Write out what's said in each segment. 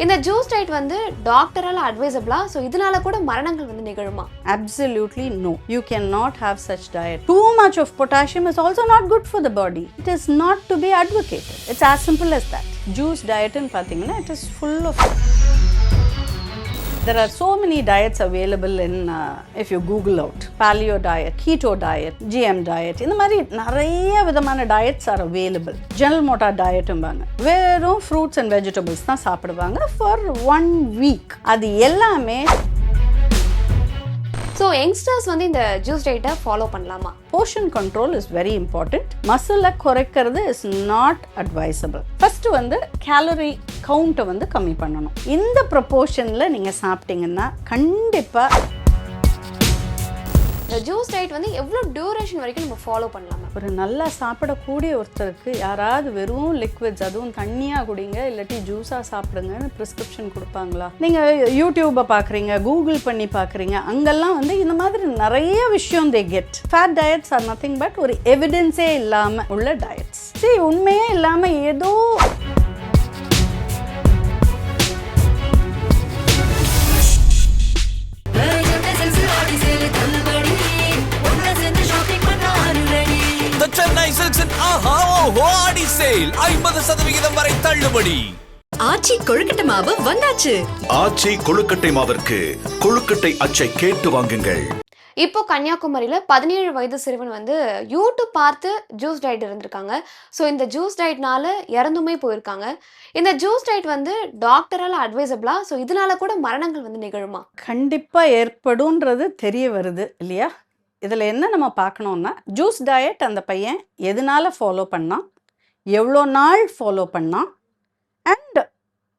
இந்த juice diet வந்து டாக்டரால அட்வைசபிளா? So இதனால கூட மரணங்கள் வந்து நிகழுமா? Absolutely no. You cannot have such diet. Too much of potassium is also not good for the body. It is not to be advocated. It's as simple as that. Juice diet in pathina, it is full of. There are so many diets available in if you Google out. Paleo diet, keto diet, GM diet. இந்த மாதிரி நிறைய விதமான diets are available. General Mota diet உம்பாங்க. வெறும் fruits and vegetables தான் சாப்பிடுவாங்க for 1 week. அது எல்லாமே. So youngsters வந்து இந்த ஜூஸ் டயட்டை ஃபாலோ பண்ணலாமா? Portion control is very important. மசிலை குறைக்கிறது is not advisable. First வந்து calorie count வந்து கம்மி பண்ணணும். இந்த ப்ரொபோர்ஷனில் நீங்கள் சாப்பிட்டீங்கன்னா கண்டிப்பாக இந்த ஜூஸ் டயட் வந்து எவ்வளோ டியூரேஷன் வரைக்கும் நம்ம ஃபாலோ பண்ணலாமா? ஒரு நல்லா சாப்பிடக்கூடிய ஒருத்தருக்கு யாராவது வெறும் லிக்விட்ஸ் அதுவும் தண்ணியாக குடிங்க இல்லாட்டி ஜூஸாக சாப்பிடுங்கன்னு ப்ரிஸ்கிரிப்ஷன் கொடுப்பாங்களா? நீங்கள் யூடியூப்பை பார்க்குறீங்க, கூகுள் பண்ணி பார்க்குறீங்க, அங்கெல்லாம் வந்து இந்த மாதிரி நிறைய விஷயம் they get. Fad diets are nothing but ஒரு எவிடன்ஸே இல்லாமல் உள்ள டயட்ஸ். சரி, உண்மையே இல்லாமல் ஏதோ சென்னை சில்க்ஸின் ஆஹா ஓஹோ ஆடி சேல் 50% வரை தள்ளுபடி. ஆச்சி கொழுக்கட்டை மாவு வந்தாச்சு. ஆச்சி கொழுக்கட்டை மாவிற்கு கொழுக்கட்டை அச்சை கேட்டு வாங்குங்கள். இப்போ கன்னியாகுமரியில் 17 வயது சிறுவன் வந்து யூடியூப் பார்த்து ஜூஸ் டயட் இருந்திருக்காங்க. ஸோ இந்த ஜூஸ் டயட்னால இறந்துமே போயிருக்காங்க. இந்த ஜூஸ் டயட் வந்து டாக்டரால் அட்வைசபிளா? ஸோ இதனால கூட மரணங்கள் வந்து நிகழுமா? கண்டிப்பாக ஏற்படும்ன்றது தெரிய வருது இல்லையா? இதில் என்ன நம்ம பார்க்கணுன்னா, ஜூஸ் டயட் அந்த பையன் எதனால் ஃபாலோ பண்ணான், எவ்வளோ நாள் ஃபாலோ பண்ணான், அண்ட்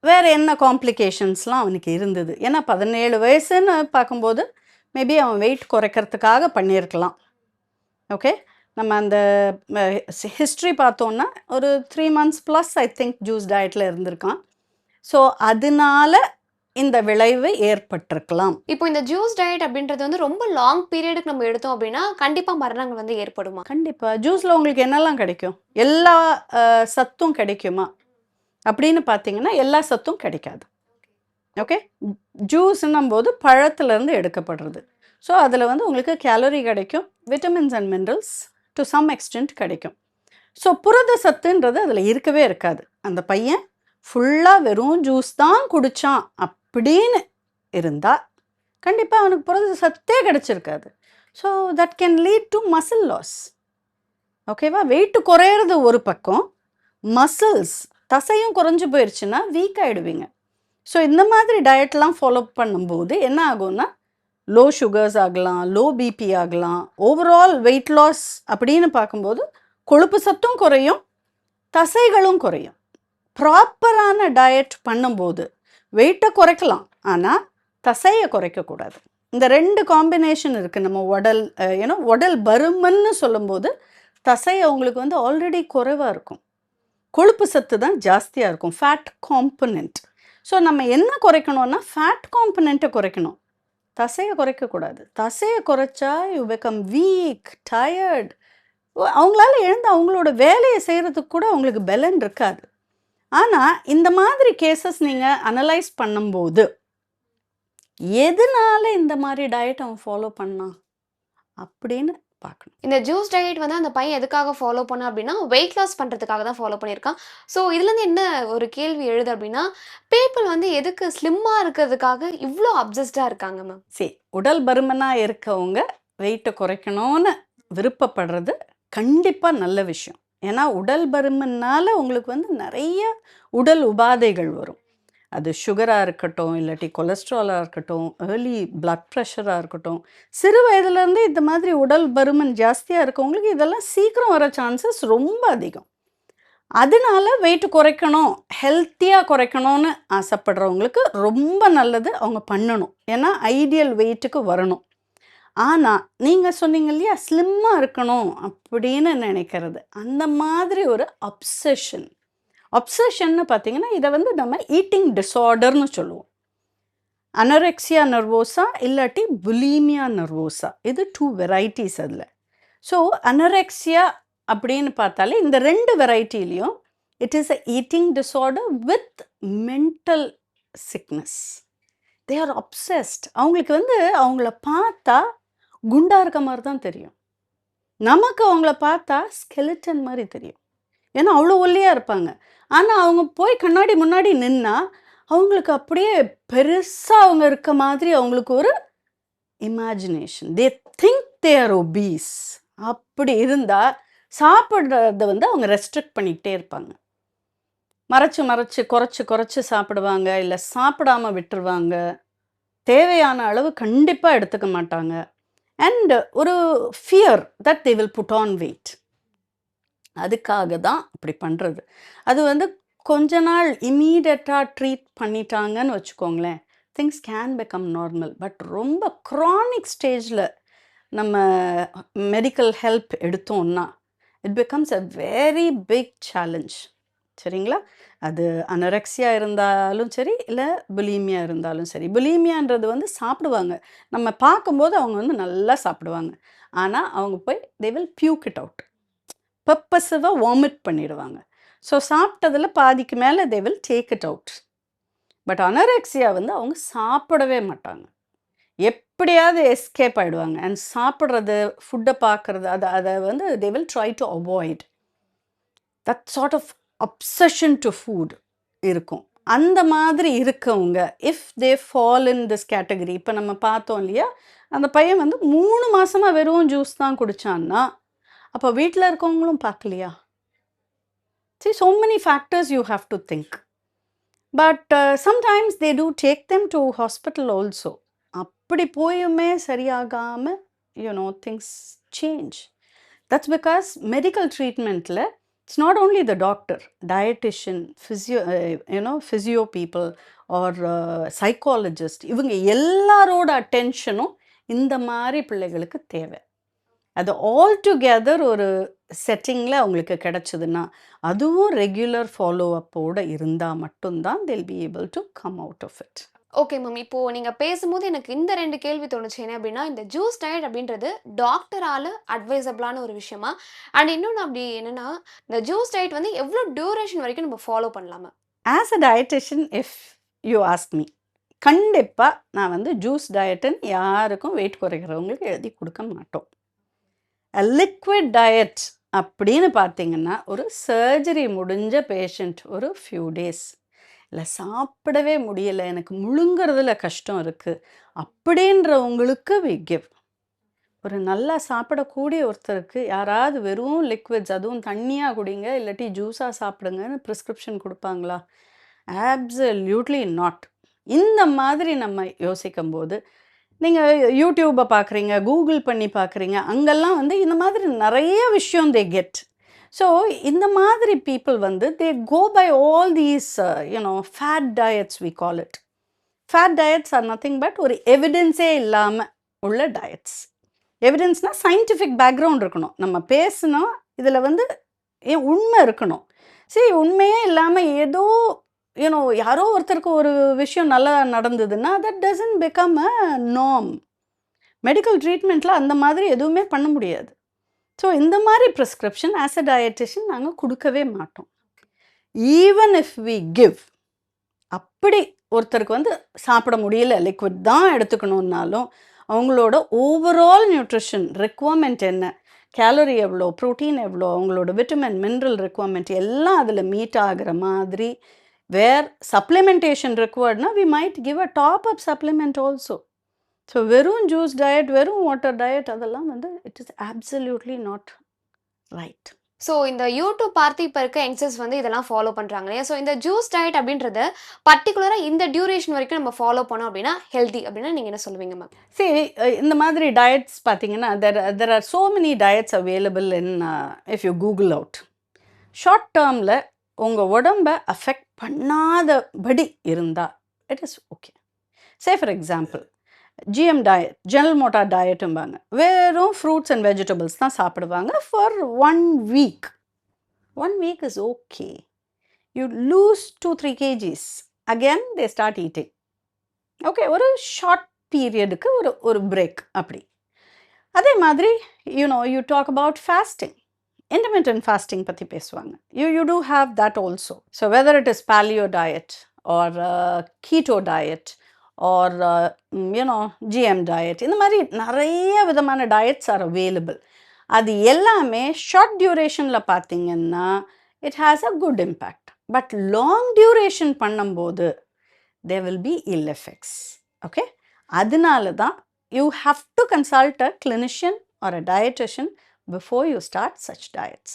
வேறு என்ன காம்ப்ளிகேஷன்ஸ்லாம் அவனுக்கு இருந்தது. ஏன்னா 17 வயசுன்னு பார்க்கும்போது மேபி அவன் வெயிட் குறைக்கிறதுக்காக பண்ணியிருக்கலாம். ஓகே, நம்ம அந்த ஹிஸ்ட்ரி பார்த்தோன்னா ஒரு 3 months plus I think juice டயட்டில் இருந்திருக்கான். ஸோ அதனால இந்த விளைவு ஏற்பட்டிருக்கலாம். இப்போ இந்த ஜூஸ் டயட் அப்படின்றது வந்து ரொம்ப லாங் பீரியடுக்கு நம்ம எடுத்தோம் அப்படின்னா கண்டிப்பாக மரணங்கள் வந்து ஏற்படுமா? கண்டிப்பாக. ஜூஸில் உங்களுக்கு என்னெல்லாம் கிடைக்கும்? எல்லா சத்தும் கிடைக்குமா அப்படின்னு பார்த்தீங்கன்னா எல்லா சத்தும் கிடைக்காது. ஓகே, ஜூஸ்ன்னும் போது பழத்துலேருந்து எடுக்கப்படுறது. ஸோ அதில் வந்து உங்களுக்கு கேலரி கிடைக்கும், vitamins and minerals to some extent கிடைக்கும். ஸோ புரத சத்துன்றது அதில் இருக்கவே இருக்காது. அந்த பையன் ஃபுல்லாக வெறும் ஜூஸ் தான் குடித்தான் அப்படின்னு இருந்தால் கண்டிப்பாக அவனுக்கு புரத சத்தே கிடச்சிருக்காது. So that can lead to muscle loss. ஓகேவா? வெயிட்டு குறையிறது ஒரு பக்கம், மசில்ஸ் தசையும் குறைஞ்சி போயிடுச்சுன்னா வீக் ஆகிடுவீங்க. ஸோ இந்த மாதிரி டயட்லாம் ஃபாலோ பண்ணும்போது என்ன ஆகும்னா லோ சுகர்ஸ் ஆகலாம், லோ பிபி ஆகலாம். ஓவரால் வெயிட் லாஸ் அப்படின்னு பார்க்கும்போது கொழுப்பு சத்தும் குறையும், தசைகளும் குறையும். ப்ராப்பரான டயட் பண்ணும்போது வெயிட்டை குறைக்கலாம், ஆனால் தசையை குறைக்கக்கூடாது. இந்த 2 காம்பினேஷன் இருக்குது. நம்ம உடல் பருமன்னு சொல்லும்போது தசை அவங்களுக்கு வந்து ஆல்ரெடி குறைவாக இருக்கும், கொழுப்பு சத்து தான் ஜாஸ்தியாக இருக்கும், ஃபேட் காம்பனண்ட். ஸோ நம்ம என்ன குறைக்கணும்னா ஃபேட் காம்பனண்ட்டை குறைக்கணும், தசையை குறைக்கக்கூடாது. தசையை குறைச்சா யூ பிகம் வீக், டயர்ட். அவங்களால எழுந்து அவங்களோட வேலையை செய்கிறதுக்கு கூட அவங்களுக்கு பலன் இருக்காது. ஆனால் இந்த மாதிரி கேசஸ் நீங்கள் அனலைஸ் பண்ணும்போது எதனால இந்த மாதிரி டயட் அவன் ஃபாலோ பண்ணான் அப்படின்னு பார்க்கணும். இந்த ஜூஸ் டயட் வந்து அந்த பையன் எதுக்காக ஃபாலோ பண்ண அப்படின்னா வெயிட் லாஸ் பண்ணுறதுக்காக தான் ஃபாலோ பண்ணியிருக்கான். ஸோ இதுலேருந்து என்ன ஒரு கேள்வி எழுது அப்படின்னா, பீப்புள் வந்து எதுக்கு ஸ்லிம்மாக இருக்கிறதுக்காக இவ்வளோ அப்சஸ்டாக இருக்காங்க மேம்? சரி, உடல் பருமனாக இருக்கவங்க வெயிட்டை குறைக்கணும்னு விருப்பப்படுறது கண்டிப்பாக நல்ல விஷயம். ஏன்னா உடல் பருமனால் உங்களுக்கு வந்து நிறைய உடல் உபாதைகள் வரும். அது சுகராக இருக்கட்டும், இல்லாட்டி கொலஸ்ட்ராலாக இருக்கட்டும், ஏர்லி பிளட் ப்ரெஷராக இருக்கட்டும். சிறு வயதுலேருந்து இந்த மாதிரி உடல் பருமன் ஜாஸ்தியாக இருக்கவங்களுக்கு இதெல்லாம் சீக்கிரம் வர சான்சஸ் ரொம்ப அதிகம். அதனால வெயிட் குறைக்கணும், ஹெல்த்தியாக குறைக்கணும்னு ஆசைப்படுறவங்களுக்கு ரொம்ப நல்லது, அவங்க பண்ணணும். ஏன்னா ஐடியல் வெயிட்டுக்கு வரணும். ஆனால் நீங்கள் சொன்னீங்க இல்லையா, ஸ்லிம்மாக இருக்கணும் அப்படின்னு நினைக்கிறது, அந்த மாதிரி ஒரு அப்சஷன்னு பார்த்தீங்கன்னா இதை வந்து நம்ம ஈட்டிங் டிஸார்டர்னு சொல்லுவோம். அனரெக்சியா நர்வோசா இல்லாட்டி புலிமியா நர்வோசா, இது 2 வெரைட்டிஸ் அதில். ஸோ அனரெக்சியா அப்படின்னு பார்த்தாலே இந்த 2 வெரைட்டிலையும் it is a eating disorder with mental sickness. They are obsessed. அவங்களுக்கு வந்து அவங்கள பார்த்தா குண்டா இருக்க மாதிரி தான் தெரியும். நமக்கு அவங்கள பார்த்தா ஸ்கெலிட்டன் மாதிரி தெரியும். ஏன்னா அவ்வளோ ஒல்லியாக இருப்பாங்க. ஆனால் அவங்க போய் கண்ணாடி முன்னாடி நின்னா அவங்களுக்கு அப்படியே பெருசாக அவங்க இருக்க மாதிரி அவங்களுக்கு ஒரு imagination. They think they are obese. அப்படி இருந்தால் சாப்பிட்றத வந்து அவங்க ரெஸ்ட்ரிக்ட் பண்ணிக்கிட்டே இருப்பாங்க. மறைச்சு குறைச்சி சாப்பிடுவாங்க, இல்லை சாப்பிடாம விட்டுருவாங்க. தேவையான அளவு கண்டிப்பாக எடுத்துக்க மாட்டாங்க. அண்ட் ஒரு fear that they will put on weight. அதுக்காக தான் அப்படி பண்ணுறது. அது வந்து கொஞ்ச நாள் இமீடியட்டாக ட்ரீட் பண்ணிட்டாங்கன்னு வச்சுக்கோங்களேன், things can become normal. But ரொம்ப க்ரானிக் ஸ்டேஜில் நம்ம மெடிக்கல் ஹெல்ப் எடுத்தோம்னா it becomes a very big challenge. சரிங்களா? அது அனரெக்சியா இருந்தாலும் சரி, இல்லை புலீமியா இருந்தாலும் சரி. புலீமியான்றது வந்து சாப்பிடுவாங்க, நம்ம பார்க்கும்போது அவங்க வந்து நல்லா சாப்பிடுவாங்க. ஆனால் அவங்க போய் they will puke it out, பர்பஸிவாக வாமிட் பண்ணிடுவாங்க. ஸோ சாப்பிட்டதில் பாதிக்கு மேலே they will take it out. But anorexia வந்து அவங்க சாப்பிடவே மாட்டாங்க, எப்படியாவது எஸ்கேப் ஆகிடுவாங்க. அண்ட் சாப்பிட்றது, ஃபுட்டை பார்க்குறது, அதை வந்து they will try to avoid. That sort of obsession to food இருக்கும். அந்த மாதிரி இருக்கவங்க if they fall in this category, இப்போ நம்ம பார்த்தோம் இல்லையா, அந்த பையன் வந்து 3 மாதமாக வெறும் ஜூஸ் தான் குடித்தான்னா அப்போ வீட்டில் இருக்கவங்களும் பார்க்கலையா? See, so many factors you have to think. But sometimes they do take them to hospital also. அப்படி போயுமே சரியாகாமல் things change. That's because medical treatmentல it's not only the doctor, dietitian, physio people or psychologist, இவங்க எல்லாரோட அட்டென்ஷனும் இந்த மாதிரி பிள்ளைகளுக்கு தேவை. அது all together ஒரு செட்டிங்கில் அவங்களுக்கு கிடச்சிதுன்னா, அதுவும் ரெகுலர் ஃபாலோ அப்போடு இருந்தால் மட்டும்தான் they'll be able to come out of it. Okay ma'am. இப்போது நீங்கள் பேசும்போது எனக்கு இந்த 2 கேள்வி தோணுச்சு. என்ன அப்படின்னா, இந்த ஜூஸ் டயட் அப்படின்றது டாக்டரால் அட்வைசபிளான ஒரு விஷயமா, அண்ட் இன்னொன்று அப்படி என்னென்னா, இந்த ஜூஸ் டயட் வந்து எவ்வளோ டியூரேஷன் வரைக்கும் நம்ம ஃபாலோ பண்ணலாமா? As a dietitian if you ask me, கண்டிப்பாக நான் வந்து ஜூஸ் டயட்டுன்னு யாருக்கும் வெயிட் குறைக்கிறவங்களுக்கு எழுதி கொடுக்க மாட்டோம். லிக்விட் டயட் அப்படின்னு பார்த்தீங்கன்னா, ஒரு சர்ஜரி முடிஞ்ச பேஷண்ட் ஒரு ஃபியூ டேஸ் இல்லை சாப்பிடவே முடியலை, எனக்கு முழுங்கிறதுல கஷ்டம் இருக்குது அப்படின்றவங்களுக்கு வி கிவ். ஒரு நல்லா சாப்பிடக்கூடிய ஒருத்தருக்கு யாராவது வெறும் லிக்விட்ஸ், அதுவும் தண்ணியாக குடிங்க இல்லாட்டி ஜூஸாக சாப்பிடுங்கன்னு ப்ரிஸ்கிரிப்ஷன் கொடுப்பாங்களா? Absolutely not. இந்த மாதிரி நம்ம யோசிக்கும்போது, நீங்கள் யூடியூப்பை பார்க்குறீங்க, கூகுள் பண்ணி பார்க்குறீங்க, அங்கெல்லாம் வந்து இந்த மாதிரி நிறைய விஷயம் தே கெட். ஸோ இந்த மாதிரி பீப்புள் வந்து they go by all these fad diets we call it. Fad diets are nothing but ஒரு எவிடன்ஸே இல்லாமல் உள்ள டயட்ஸ். எவிடன்ஸ்னால் சயின்டிஃபிக் பேக்ரவுண்ட் இருக்கணும், நம்ம பேசணும், இதில் வந்து உண்மை இருக்கணும். சரி, உண்மையே இல்லாமல் ஏதோ யாரோ ஒருத்தருக்கு ஒரு விஷயம் நல்லா நடந்ததுன்னா that doesn't become a norm. Medical ட்ரீட்மெண்ட்டில் அந்த மாதிரி எதுவுமே பண்ண முடியாது. ஸோ இந்த மாதிரி ப்ரிஸ்கிரிப்ஷன் ஆஸ் அ டயட்டிஷியன் நாங்கள் கொடுக்கவே மாட்டோம். ஈவன் இஃப் வி கிவ், அப்படி ஒருத்தருக்கு வந்து சாப்பிட முடியல, லிக்விட் தான் எடுத்துக்கணுன்னாலும் அவங்களோட ஓவரால் நியூட்ரிஷன் ரெக்குவயர்மெண்ட் என்ன, கேலரி எவ்வளோ, ப்ரோட்டீன் எவ்வளோ, அவங்களோட விட்டமின் மினரல் ரெக்குவயர்மெண்ட் எல்லாம் அதில் மீட் ஆகிற மாதிரி, வேர் சப்ளிமெண்டேஷன் ரெக்வயர்ட்னா we might give a top up supplement also. So வெறும் ஜூஸ் டயட், வெறும் வாட்டர் டயட், அதெல்லாம் வந்து it is absolutely not right. So இந்த யூடியூப் பார்த்து இப்போ இருக்க யங்ஸ்டர்ஸ் வந்து இதெல்லாம் ஃபாலோ பண்ணுறாங்க இல்லையா? ஸோ இந்த ஜூஸ் டயட் அப்படின்றது பர்டிகுலராக இந்த டியூரேஷன் வரைக்கும் நம்ம ஃபாலோ பண்ணோம் அப்படின்னா ஹெல்தி அப்படின்னா நீங்கள் என்ன சொல்லுவீங்க மேம்? சரி, இந்த மாதிரி டயட்ஸ் பார்த்தீங்கன்னா there are so many diets available in if you google out. Short டேர்மில் உங்கள் உடம்பை அஃபெக்ட் பண்ணாதபடி இருந்தால் it is okay. Say for example GM diet, general motor டயட்டும்பாங்க, வெறும் ஃப்ரூட்ஸ் அண்ட் வெஜிடபிள்ஸ் தான் சாப்பிடுவாங்க for 1 week. 1 week is okay. You lose 2-3 kgs. Again they start eating. Okay, ஒரு ஷார்ட் பீரியடுக்கு ஒரு பிரேக். அப்படி அதே மாதிரி you talk about fasting. Intermittent fasting பற்றி பேசுவாங்க. You do have that also. So whether it is paleo diet or keto diet or GM diet, இந்த மாதிரி நிறைய விதமான டயட்ஸ் ஆர் அவைலபிள். அது எல்லாமே ஷார்ட் டியூரேஷனில் பார்த்தீங்கன்னா it has a good impact. But long duration பண்ணும்போது there will be ill effects. Okay, அதனால தான் you have to consult a clinician or a dietitian before you start such diets.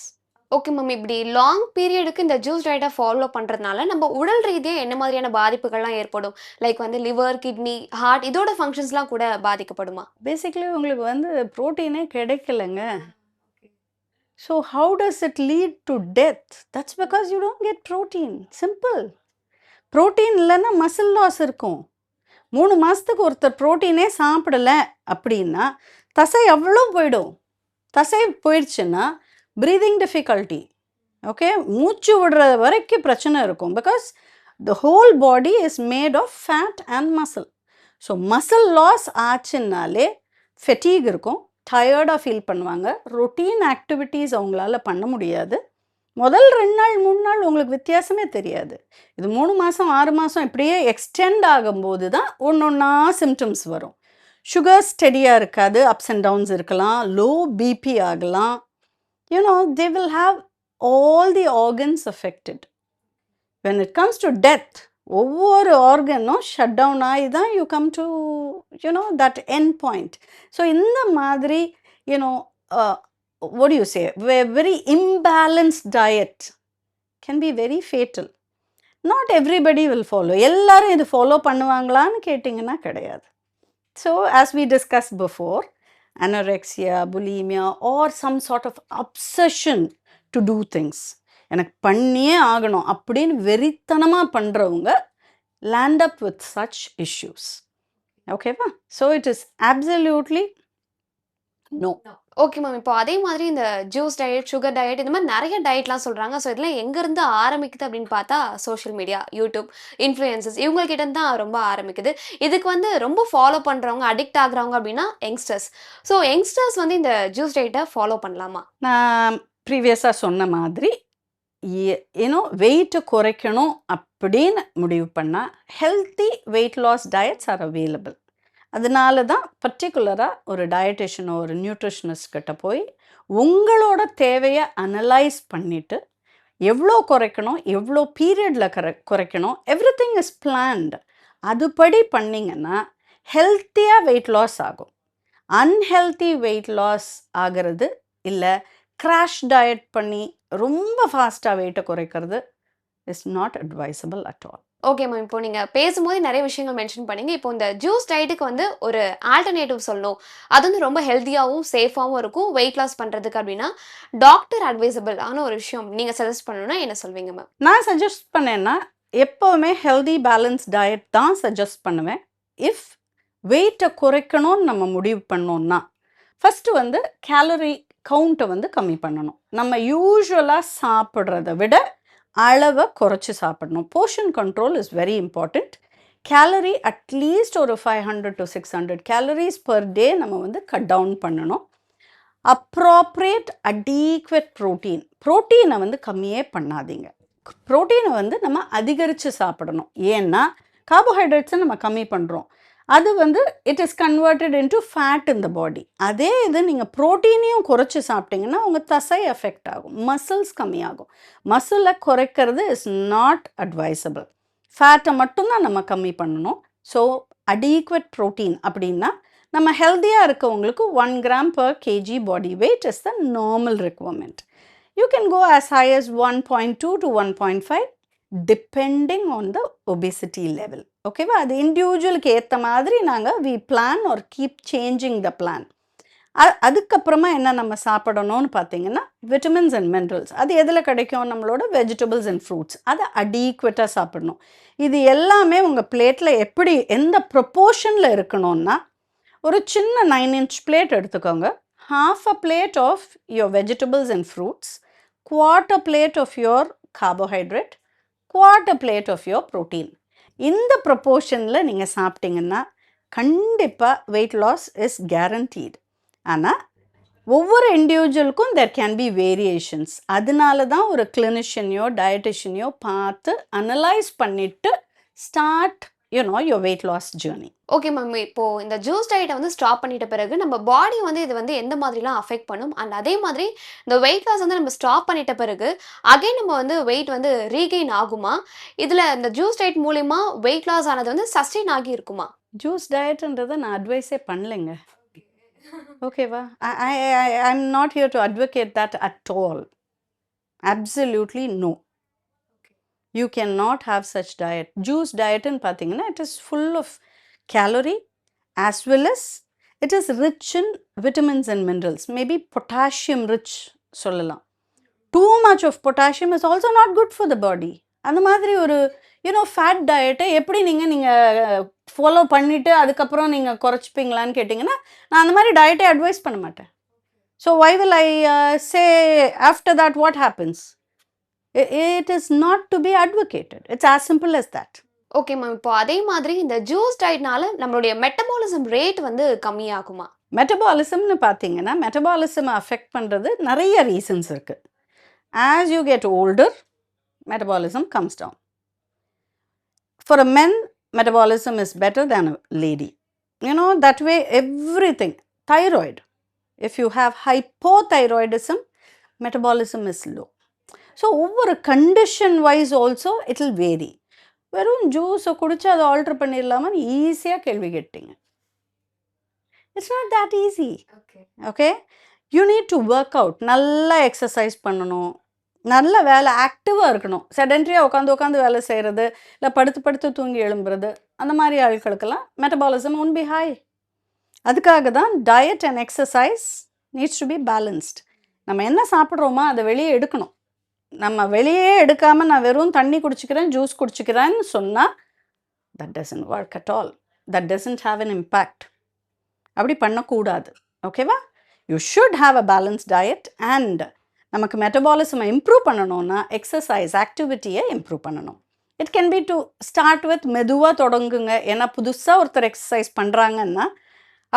Okay ma'am. இப்படி long பீரியடுக்கு இந்த juice டயட்டை follow பண்ணுறதுனால நம்ம உடல் ரீதியாக என்ன மாதிரியான பாதிப்புகள்லாம் ஏற்படும்? லைக் வந்து லிவர், கிட்னி, ஹார்ட் இதோட ஃபங்க்ஷன்ஸ்லாம் கூட பாதிக்கப்படுமா? பேசிக்கலி உங்களுக்கு வந்து ப்ரோட்டீனே கிடைக்கலங்க. So how does it lead to death? That's because you don't get protein. Simple. Protein இல்லைன்னா மசில் லாஸ் இருக்கும். 3 மாதத்துக்கு ஒருத்தர் ப்ரோட்டீனே சாப்பிடலை அப்படின்னா தசை எவ்வளோ போயிடும். தசை போயிடுச்சுன்னா ப்ரீதிங் டிஃபிகல்ட்டி, ஓகே, மூச்சு விடுற வரைக்கும் பிரச்சனை இருக்கும். Because the whole body is made of fat and muscle. So muscle loss ஆச்சுன்னாலே ஃபெட்டீக் இருக்கும், டயர்டாக ஃபீல் பண்ணுவாங்க, ரொட்டீன் ஆக்டிவிட்டீஸ் அவங்களால பண்ண முடியாது. முதல் 2 நாள் 3 நாள் உங்களுக்கு வித்தியாசமே தெரியாது. இது 3 மாதம் 6 மாதம் இப்படியே எக்ஸ்டெண்ட் ஆகும்போது தான் ஒன்றா சிம்டம்ஸ் வரும். சுகர் ஸ்டெடியாக இருக்காது, அப்ஸ் அண்ட் டவுன்ஸ் இருக்கலாம், லோ பிபி ஆகலாம். They will have all the organs affected. When it comes to death, ஒவ்வொரு ஆர்கனும் ஷட் டவுன் ஆகி தான் you come to that end point. So இந்த மாதிரி what do you say, very imbalanced diet can be very fatal. Not everybody will follow. எல்லாரும் இது follow பண்ணுவாங்களான்னு கேட்டிங்கன்னா கிடையாது. So as we discussed before, anorexia, bulimia or some sort of obsession to do things, எனக்கு பண்ணியே ஆகணும் அப்படின்னு வெறித்தனமாக பண்ணுறவங்க land up with such issues. ஓகேவா? So it is absolutely no. Okay ma'am. இப்போ அதே மாதிரி இந்த ஜூஸ் டயட், சுகர் டயட் இந்த மாதிரி நிறைய டயட்லாம் சொல்கிறாங்க. ஸோ இதெல்லாம் எங்கேருந்து ஆரம்பிக்குது அப்படின்னு பார்த்தா சோஷியல் மீடியா, யூடியூப், இன்ஃப்ளூயன்சஸ் இவங்ககிட்ட தான் ரொம்ப ஆரம்பிக்குது. இதுக்கு வந்து ரொம்ப ஃபாலோ பண்ணுறவங்க, அடிக்ட் ஆகுறவங்க அப்படின்னா யங்ஸ்டர்ஸ். ஸோ யங்ஸ்டர்ஸ் வந்து இந்த ஜூஸ் டயட்டை ஃபாலோ பண்ணலாமா? நான் ப்ரீவியஸாக சொன்ன மாதிரி வெயிட்டு குறைக்கணும் அப்படின்னு முடிவு பண்ணால் healthy weight loss diets are available. அதனால தான் பர்டிகுலராக ஒரு டயட்டிஷியனோ ஒரு நியூட்ரிஷனிஸ்ட் கிட்ட போய் உங்களோட தேவையை அனலைஸ் பண்ணிவிட்டு எவ்வளோ குறைக்கணும், எவ்வளோ பீரியடில் குறைக்கணும், எவ்ரி திங் இஸ் பிளான்டு. அதுபடி பண்ணிங்கன்னா ஹெல்த்தியாக வெயிட் லாஸ் ஆகும். அன்ஹெல்த்தி வெயிட் லாஸ் ஆகிறது இல்லை, கிராஷ் டயட் பண்ணி ரொம்ப ஃபாஸ்ட்டாக வெயிட்டை குறைக்கிறது is not advisable at all. Okay ma'am. இப்போ நீங்கள் பேசும்போது நிறைய விஷயங்கள் மென்ஷன் பண்ணீங்க. இப்போ இந்த ஜூஸ் டயட்டுக்கு வந்து ஒரு ஆல்டர்னேட்டிவ் சொல்லணும், அது வந்து ரொம்ப ஹெல்த்தியாகவும் சேஃபாகவும் இருக்கும் வெயிட் லாஸ் பண்ணுறதுக்கு அப்படின்னா டாக்டர் அட்வைசபிள் ஆன ஒரு விஷயம் நீங்கள் சஜஸ்ட் பண்ணணும்னா என்ன சொல்வீங்க மேம்? நான் சஜஸ்ட் பண்ணேன்னா எப்போவுமே ஹெல்தி பேலன்ஸ் டயட் தான் சஜஸ்ட் பண்ணுவேன். இஃப் வெயிட்டை குறைக்கணும்னு நம்ம முடிவு பண்ணோம்னா ஃபஸ்ட்டு வந்து கேலரி கவுண்ட்டை வந்து கம்மி பண்ணணும். நம்ம யூஸ்வலாக சாப்பிட்றத விட அளவை குறைச்சி சாப்பிடணும். Portion control is very important. Calorie at least ஒரு 500 to 600 கேலரிஸ் பர் டே நம்ம வந்து கட் டவுன் பண்ணணும். அப்ராப்ரியேட் அடீக்வெட் ப்ரோட்டீனை வந்து கம்மியே பண்ணாதீங்க. ப்ரோட்டீனை வந்து நம்ம அதிகரித்து சாப்பிடணும். ஏன்னா கார்போஹைட்ரேட்ஸை நம்ம கம்மி பண்ணுறோம், அது வந்து it is converted into fat in the body. அதே இது நீங்கள் ப்ரோட்டீனையும் குறைச்சி சாப்பிட்டீங்கன்னா உங்கள் தசை எஃபெக்ட் ஆகும், மசில்ஸ் கம்மியாகும். மசிலை குறைக்கிறது இஸ் நாட் அட்வைசபிள். ஃபேட்டை மட்டும்தான் நம்ம கம்மி பண்ணணும். ஸோ அடீக்வெட் ப்ரோட்டீன் அப்படின்னா நம்ம ஹெல்த்தியாக இருக்கவங்களுக்கு 1 gram per kg body weight is the normal requirement. You can go as high as 1.2 to 1.5 depending on the obesity level. ஓகேவா? அது இண்டிவிஜுவலுக்கு ஏற்ற மாதிரி நாங்கள் we plan or keep changing the plan. அதுக்கப்புறமா என்ன நம்ம சாப்பிடணும்னு பார்த்தீங்கன்னா விட்டமின்ஸ் அண்ட் மினரல்ஸ். அது எதில் கிடைக்கும்? நம்மளோட வெஜிடபிள்ஸ் அண்ட் ஃப்ரூட்ஸ். அதை அடீக்வெட்டாக சாப்பிடணும். இது எல்லாமே உங்கள் பிளேட்டில் எப்படி எந்த ப்ரொப்போர்ஷனில் இருக்கணும்னா ஒரு சின்ன 9-inch பிளேட் எடுத்துக்கோங்க. 1/2 plate of your vegetables and fruits, 1/4 plate of your carbohydrate, 1/4 plate of your protein. இந்த ப்ரொப்போர்ஷனில் நீங்கள் சாப்பிட்டீங்கன்னா கண்டிப்பாக வெயிட் லாஸ் இஸ் கேரண்டீட். ஆனால் ஒவ்வொரு இண்டிவிஜுவலுக்கும் தேர் கேன் பி வேரியேஷன்ஸ். அதனால தான் ஒரு கிளினிஷியனையோ டயட்டிஷியனையோ பார்த்து அனலைஸ் பண்ணிவிட்டு start your weight loss journey. Okay ma'am. இப்போ இந்த ஜூஸ் டயட்டை வந்து ஸ்டாப் பண்ணிட்ட பிறகு நம்ம பாடி வந்து இது வந்து எந்த மாதிரிலாம் அஃபெக்ட் பண்ணும்? அண்ட் அதே மாதிரி இந்த வெயிட் லாஸ் வந்து நம்ம ஸ்டாப் பண்ணிட்ட பிறகு அகைன் நம்ம வந்து வெயிட் வந்து ரீகெயின் ஆகுமா? இதில் இந்த ஜூஸ் டயட் மூலிமா வெயிட் லாஸ் ஆனது வந்து சஸ்டெயின் ஆகி இருக்குமா? ஜூஸ் டயட்ன்றதை நான் அட்வைஸே பண்ணலைங்க. ஓகேவா? I'm not here to advocate that at all. Absolutely no. You cannot have such diet. Juice diet in pathina, it is full of calorie as well as it is rich in vitamins and minerals. Maybe potassium rich sollalam. Too much of potassium is also not good for the body. அந்த மாதிரி ஒரு fat டயட்டை எப்படி நீங்கள் follow பண்ணிவிட்டு அதுக்கப்புறம் நீங்கள் குறைச்சிப்பீங்களான்னு கேட்டிங்கன்னா நான் அந்த மாதிரி டயட்டை அட்வைஸ் பண்ண மாட்டேன். So why will I say after that what happens? It is not to be advocated. It's as simple as that. Okay ma'am. இப்போ அதே மாதிரி இந்த ஜூஸ் டயட்னால நம்மளுடைய மெட்டபாலிசம் ரேட் வந்து கம்மியாகுமா? மெட்டபாலிசம்னு பார்த்தீங்கன்னா மெட்டபாலிசம் அஃபெக்ட் பண்ணுறது நிறைய ரீசன்ஸ் இருக்குது. As you get older metabolism comes down. For a men metabolism is better than a lady. That way everything. Thyroid, if you have hypothyroidism, metabolism is low. So ஒவ்வொரு condition wise also it will vary. வெறும் ஜூஸை குடிச்சு அதை alter பண்ணிடலாமான்னு ஈஸியாக கேள்வி கேட்டீங்க. It's not that easy. Okay, you need to work out. நல்லா எக்ஸசைஸ் பண்ணணும், நல்ல வேலை, ஆக்டிவாக இருக்கணும். செடென்ட்ரியாக உட்காந்து வேலை செய்கிறது, இல்லை படுத்து தூங்கி எழும்புறது, அந்த மாதிரி ஆட்களுக்கெல்லாம் மெட்டபாலிசம் ஒன் பி ஹை. அதுக்காக தான் diet and exercise needs to be balanced. நம்ம என்ன சாப்பிட்றோமோ அதை வெளியே எடுக்கணும். நம்ம வெளியே எடுக்காமல் நான் வெறும் தண்ணி குடிச்சிக்கிறேன், ஜூஸ் குடிச்சிக்கிறேன்னு சொன்னால் that doesn't work at all. That doesn't have an impact. அப்படி பண்ணக்கூடாது. ஓகேவா? You should have a balance diet. And நமக்கு மெட்டபாலிசமை இம்ப்ரூவ் பண்ணணும்னா எக்ஸசைஸ் ஆக்டிவிட்டியை இம்ப்ரூவ் பண்ணணும். It can be to start with மெதுவாக தொடங்குங்க. ஏன்னா புதுசாக ஒருத்தர் எக்ஸசைஸ் பண்ணுறாங்கன்னா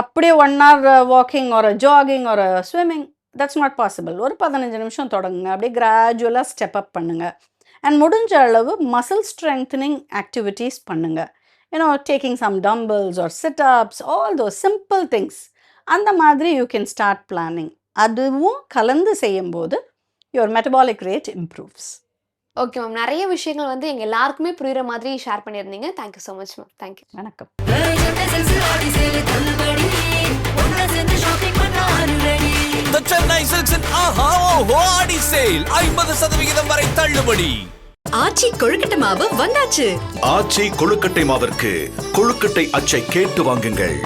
அப்படியே 1 hour வாக்கிங் ஒரு ஜாகிங் ஒரு ஸ்விம்மிங், தட்ஸ் நாட் பாசிபிள். ஒரு 15 நிமிஷம் தொடங்குங்க, அப்படியே கிராஜுவலாக ஸ்டெப் அப் பண்ணுங்கள். அண்ட் முடிஞ்ச அளவு மசில் ஸ்ட்ரெங்தனிங் ஆக்டிவிட்டீஸ் பண்ணுங்கள். Taking some dumbbells or sit ups, all those simple things. அந்த மாதிரி யூ கேன் ஸ்டார்ட் பிளானிங். அதுவும் கலந்து செய்யும்போது your metabolic rate improves. Okay ma'am. நிறைய விஷயங்கள் வந்து எங்கள் எல்லாருக்குமே புரிகிற மாதிரி ஷேர் பண்ணியிருந்தீங்க. Thank you so much ma'am. Thank you. வணக்கம். The Chennai Silks in Aha Oho Adi Sale 50% வரை தள்ளுபடி. ஆச்சி கொழுக்கட்டை மாவு வந்தாச்சு. ஆச்சி கொழுக்கட்டை மாவிற்கு கொழுக்கட்டை அச்சை கேட்டு வாங்குங்கள்.